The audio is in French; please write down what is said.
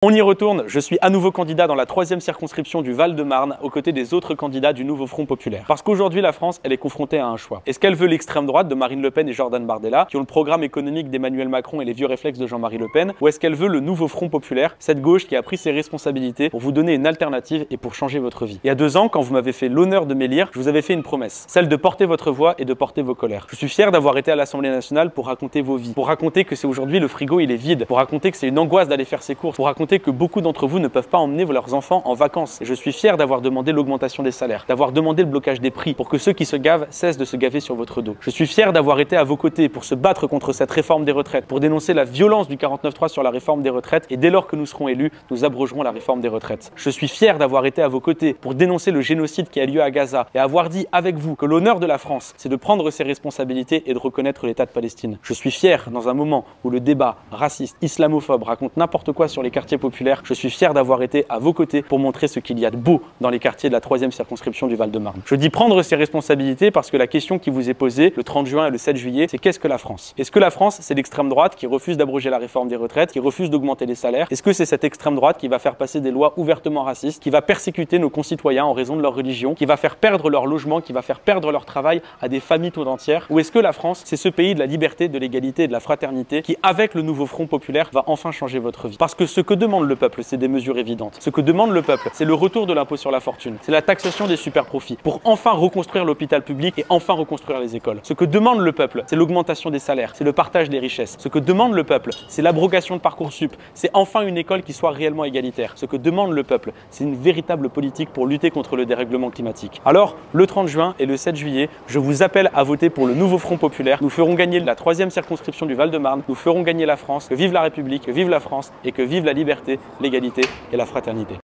On y retourne, je suis à nouveau candidat dans la 3e circonscription du Val-de-Marne aux côtés des autres candidats du nouveau Front Populaire. Parce qu'aujourd'hui la France, elle est confrontée à un choix. Est-ce qu'elle veut l'extrême droite de Marine Le Pen et Jordan Bardella, qui ont le programme économique d'Emmanuel Macron et les vieux réflexes de Jean-Marie Le Pen, ou est-ce qu'elle veut le nouveau Front Populaire, cette gauche qui a pris ses responsabilités pour vous donner une alternative et pour changer votre vie? Il y a 2 ans, quand vous m'avez fait l'honneur de m'élire, je vous avais fait une promesse, celle de porter votre voix et de porter vos colères. Je suis fier d'avoir été à l'Assemblée nationale pour raconter vos vies, pour raconter que c'est aujourd'hui le frigo il est vide, pour raconter que c'est une angoisse d'aller faire ses courses, pour raconter que beaucoup d'entre vous ne peuvent pas emmener leurs enfants en vacances. Et je suis fier d'avoir demandé l'augmentation des salaires, d'avoir demandé le blocage des prix pour que ceux qui se gavent cessent de se gaver sur votre dos. Je suis fier d'avoir été à vos côtés pour se battre contre cette réforme des retraites, pour dénoncer la violence du 49.3 sur la réforme des retraites et dès lors que nous serons élus, nous abrogerons la réforme des retraites. Je suis fier d'avoir été à vos côtés pour dénoncer le génocide qui a lieu à Gaza et avoir dit avec vous que l'honneur de la France, c'est de prendre ses responsabilités et de reconnaître l'État de Palestine. Je suis fier, dans un moment où le débat raciste, islamophobe raconte n'importe quoi sur les quartiers populaires, je suis fier d'avoir été à vos côtés pour montrer ce qu'il y a de beau dans les quartiers de la 3e circonscription du Val-de-Marne. Je dis prendre ses responsabilités parce que la question qui vous est posée le 30 juin et le 7 juillet, c'est qu'est-ce que la France? Est-ce que la France, c'est l'extrême droite qui refuse d'abroger la réforme des retraites, qui refuse d'augmenter les salaires? Est-ce que c'est cette extrême droite qui va faire passer des lois ouvertement racistes, qui va persécuter nos concitoyens en raison de leur religion, qui va faire perdre leur logement, qui va faire perdre leur travail à des familles tout entières? Ou est-ce que la France, c'est ce pays de la liberté, de l'égalité et de la fraternité qui, avec le nouveau Front Populaire, va enfin changer votre vie? Parce que ce que demande le peuple, c'est des mesures évidentes. Ce que demande le peuple, c'est le retour de l'impôt sur la fortune, c'est la taxation des super profits, pour enfin reconstruire l'hôpital public et enfin reconstruire les écoles. Ce que demande le peuple, c'est l'augmentation des salaires, c'est le partage des richesses. Ce que demande le peuple, c'est l'abrogation de Parcoursup, c'est enfin une école qui soit réellement égalitaire. Ce que demande le peuple, c'est une véritable politique pour lutter contre le dérèglement climatique. Alors, le 30 juin et le 7 juillet, je vous appelle à voter pour le nouveau Front Populaire. Nous ferons gagner la 3e circonscription du Val-de-Marne, nous ferons gagner la France, que vive la République, que vive la France et que vive la liberté, l'égalité et la fraternité.